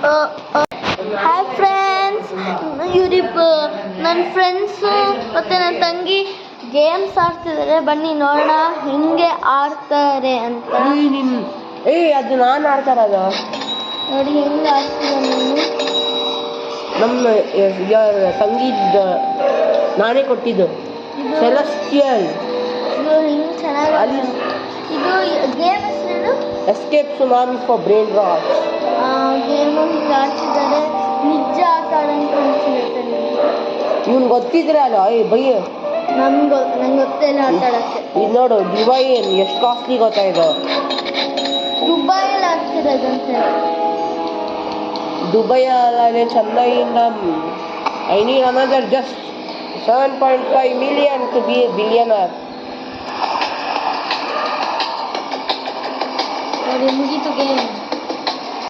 Hi friends, ನನ್ನ friends ಮತ್ತು ನನ್ನ ತಂಗಿ ಗೇಮ್ಸ್ ಆಡ್ತಿದ್ದಾರೆ. ಬನ್ನಿ ನೋಡೋಣ ಹೆಂಗೆ ಆಡ್ತಾರೆ ಅಂತ. ಅದು ನಾನು ಆಡ್ತಾರದು ನೋಡಿ ಹೆಂಗೆ ಆಡ್ತಿದ್ದಾರೆ. ನಮ್ಮ ತಂಗಿದ ನಾನೇ ಕೊಟ್ಟಿದ್ದು ಸೆಲೆಸ್ಟಿಯಲ್. ಇದು ಹೆಂಗೆ ಚೆನ್ನಾಗಿ ಇದು ಗೇಮ್ ಹೆಸರು escape tsunami for brain rot. Game ಹಿಂಗೆ ಆಡ್ತಿದ್ದಾರೆ. ನಿಜ ಆಟ ಆಡಂಗೆ ಅನಿಸಿರುತ್ತೆ. ಇವ್ನು ಗೊತ್ತಿದ್ರೆ ಅಲ್ಲ ಬಯ್ಯ, ನಂಗೆ ಗೊತ್ತಿಲ್ಲ ಆಟ ಆಡೋಕ್ಕೆ. ಇದು ನೋಡು, ಡಿವೈನ್ ಎಷ್ಟು ಕಾಸ್ಟ್ಲಿ ಗೊತ್ತಾ ಇದು. ದುಬೈಯಲ್ಲಿ ಆಗ್ತಿರೋದಂತೆ. ದುಬೈಯಲ್ಲೇ ಚೆನ್ನೈಯಿಂದ I need another just 7.5 million to be a billionaire. ನೋಡಿ ಮುಗೀತು ಗೇಮ್.